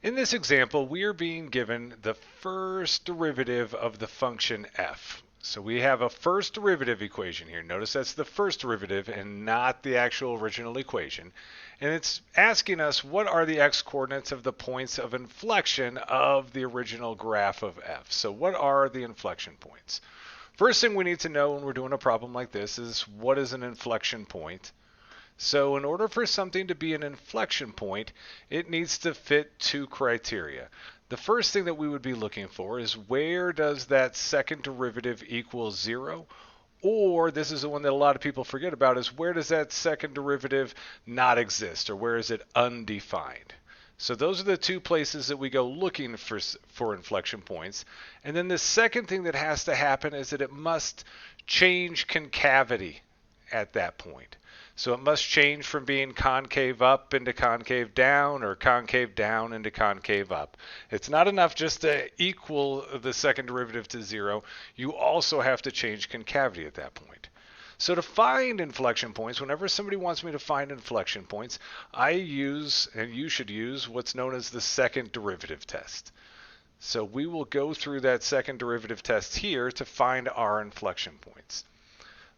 In this example, we are being given the first derivative of the function f. So we have a first derivative equation here. Notice that's the first derivative and not the actual original equation. And it's asking us what are the x-coordinates of the points of inflection of the original graph of f. So what are the inflection points? First thing we need to know when we're doing a problem like this is what is an inflection point? So in order for something to be an inflection point, it needs to fit two criteria. The first thing that we would be looking for is where does that second derivative equal 0? Or this is the one that a lot of people forget about, is where does that second derivative not exist, or where is it undefined? So those are the two places that we go looking for inflection points. And then the second thing that has to happen is that it must change concavity at that point. So it must change from being concave up into concave down, or concave down into concave up. It's not enough just to equal the second derivative to 0. You also have to change concavity at that point. So to find inflection points, whenever somebody wants me to find inflection points, I use, and you should use, what's known as the second derivative test. So we will go through that second derivative test here to find our inflection points.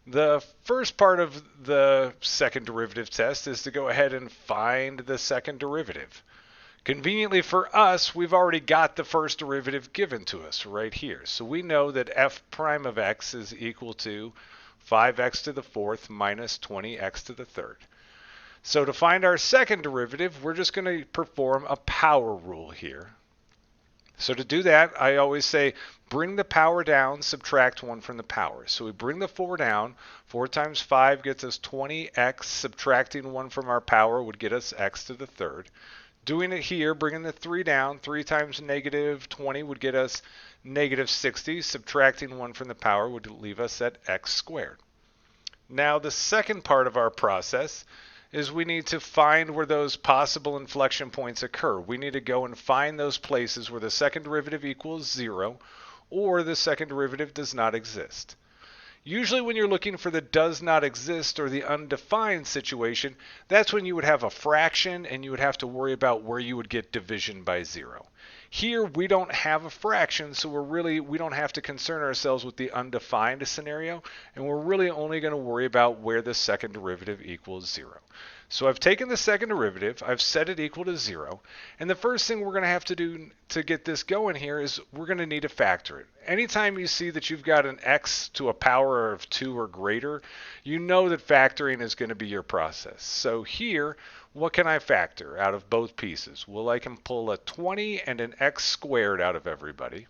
The first part of the second derivative test is to go ahead and find the second derivative. Conveniently for us, we've already got the first derivative given to us right here. So we know that f prime of x is equal to 5x to the fourth minus 20x to the third. So to find our second derivative, we're just going to perform a power rule here. So to do that, I always say bring the power down, subtract 1 from the power. So we bring the 4 down. 4 times 5 gets us 20x. Subtracting 1 from our power would get us x to the third. Doing it here, bringing the 3 down, 3 times negative 20 would get us negative 60. Subtracting 1 from the power would leave us at x squared. Now the second part of our process is we need to find where those possible inflection points occur. We need to go and find those places where the second derivative equals 0 or the second derivative does not exist. Usually when you're looking for the does not exist or the undefined situation, that's when you would have a fraction and you would have to worry about where you would get division by 0. Here we don't have a fraction, so we don't have to concern ourselves with the undefined scenario, and we're really only going to worry about where the second derivative equals 0. So I've taken the second derivative, I've set it equal to 0, and the first thing we're going to have to do to get this going here is we're going to need to factor it. Anytime you see that you've got an x to a power of 2 or greater, you know that factoring is going to be your process. So here, what can I factor out of both pieces? Well, I can pull a 20 and an x squared out of everybody.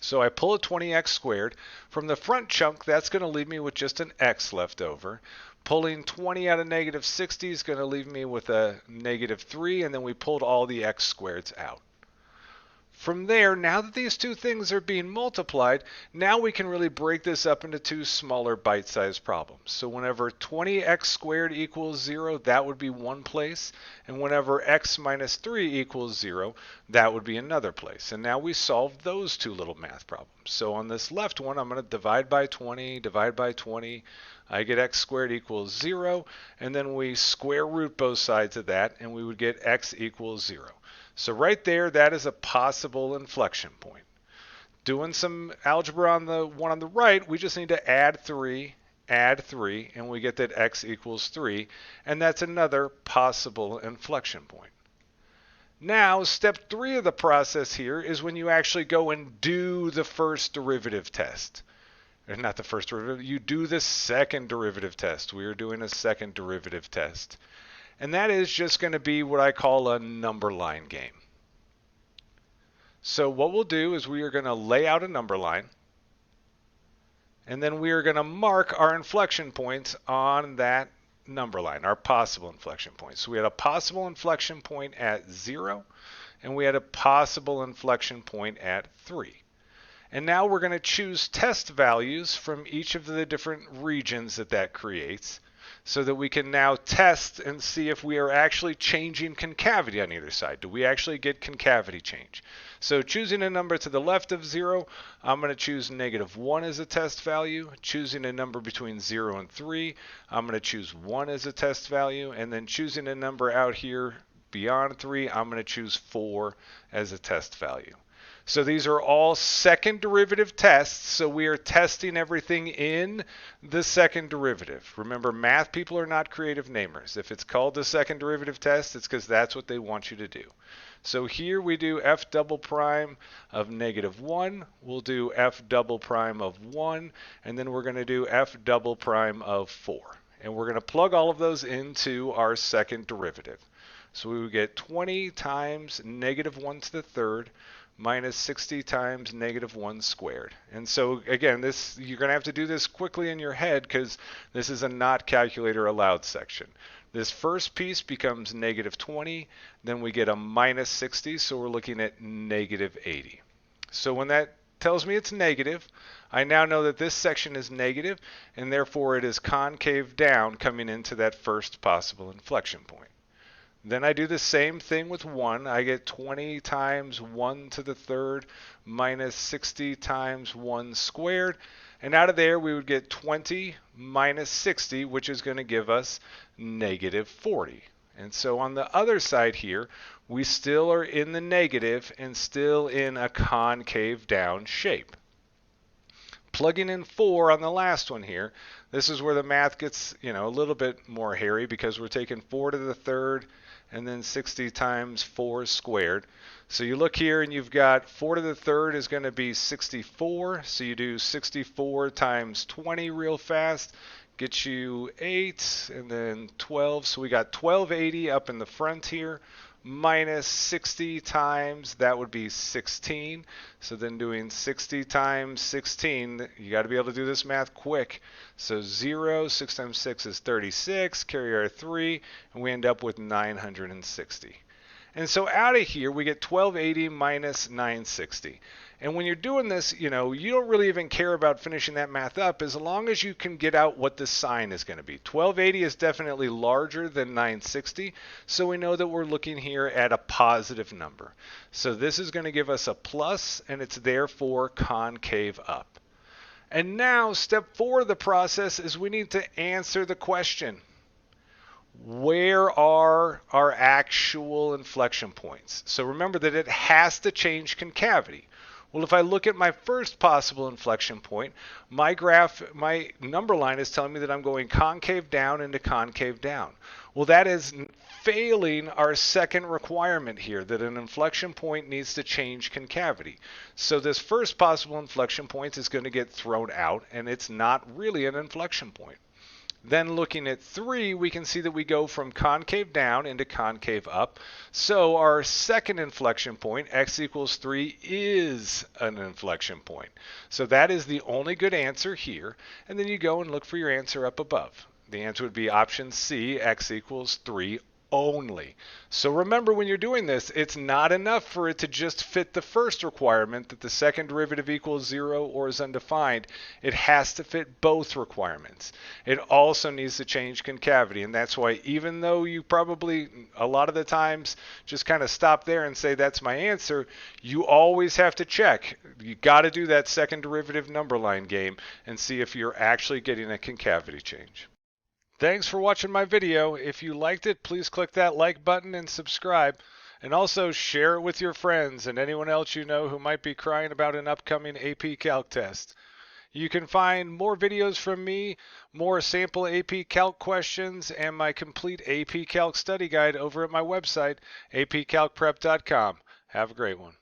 So I pull a 20x squared. From the front chunk, that's going to leave me with just an x left over. Pulling 20 out of negative 60 is going to leave me with a negative 3, and then we pulled all the x squareds out. From there, now that these two things are being multiplied, now we can really break this up into two smaller bite-sized problems. So whenever 20x squared equals 0, that would be one place. And whenever x minus 3 equals 0, that would be another place. And now we solved those two little math problems. So on this left one, I'm going to divide by 20, divide by 20. I get x squared equals 0. And then we square root both sides of that, and we would get x equals 0. So right there, that is a possible inflection point. Doing some algebra on the one on the right, we just need to add 3, and we get that x equals 3, and that's another possible inflection point. Now, step 3 of the process here is when you actually go and do the first derivative test. Or not the first derivative, you do the second derivative test. We are doing a second derivative test. And that is just going to be what I call a number line game. So what we'll do is we are going to lay out a number line, and then we are going to mark our inflection points on that number line, our possible inflection points. So we had a possible inflection point at 0, and we had a possible inflection point at 3. And now we're going to choose test values from each of the different regions that creates, so that we can now test and see if we are actually changing concavity on either side. Do we actually get concavity change? So choosing a number to the left of 0, I'm going to choose negative 1 as a test value. Choosing a number between 0 and 3, I'm going to choose 1 as a test value. And then choosing a number out here beyond 3, I'm going to choose 4 as a test value. So these are all second derivative tests, so we are testing everything in the second derivative. Remember, math people are not creative namers. If it's called the second derivative test, it's because that's what they want you to do. So here we do f double prime of -1, we'll do f double prime of 1, and then we're going to do f double prime of 4. And we're going to plug all of those into our second derivative. So we would get 20 times -1 to the third minus 60 times -1 squared. And so again, this you're going to have to do this quickly in your head because this is a not calculator allowed section. This first piece becomes -20, then we get a minus 60, so we're looking at -80. So when that tells me it's negative, I now know that this section is negative, and therefore it is concave down coming into that first possible inflection point. Then I do the same thing with 1. I get 20 times 1 to the third minus 60 times 1 squared. And out of there, we would get 20 minus 60, which is going to give us -40. And so on the other side here, we still are in the negative and still in a concave down shape. Plugging in 4 on the last one here, this is where the math gets, a little bit more hairy because we're taking 4 to the third and then 60 times 4 squared. So you look here and you've got 4 to the third is going to be 64. So you do 64 times 20 real fast, gets you 8 and then 12. So we got 1280 up in the front here. Minus 60 times, that would be 16. So then doing 60 times 16, you got to be able to do this math quick. So 0, 6 times 6 is 36, carry our 3, and we end up with 960. And so out of here, we get 1280 minus 960. And when you're doing this, you don't really even care about finishing that math up as long as you can get out what the sign is going to be. 1280 is definitely larger than 960, so we know that we're looking here at a positive number. So this is going to give us a plus, and it's therefore concave up. And now step 4 of the process is we need to answer the question. Where are our actual inflection points? So remember that it has to change concavity. Well, if I look at my first possible inflection point, my number line is telling me that I'm going concave down into concave down. Well, that is failing our second requirement here, that an inflection point needs to change concavity. So this first possible inflection point is going to get thrown out, and it's not really an inflection point. Then looking at 3, we can see that we go from concave down into concave up. So our second inflection point, x equals 3, is an inflection point. So that is the only good answer here. And then you go and look for your answer up above. The answer would be option C, x equals 3 only. So remember, when you're doing this, it's not enough for it to just fit the first requirement that the second derivative equals 0 or is undefined. It has to fit both requirements. It also needs to change concavity, and that's why even though you probably a lot of the times just kind of stop there and say that's my answer, you always have to check. You got to do that second derivative number line game and see if you're actually getting a concavity change. Thanks for watching my video. If you liked it, please click that like button and subscribe. And also share it with your friends and anyone else you know who might be crying about an upcoming AP Calc test. You can find more videos from me, more sample AP Calc questions, and my complete AP Calc study guide over at my website, apcalcprep.com. Have a great one.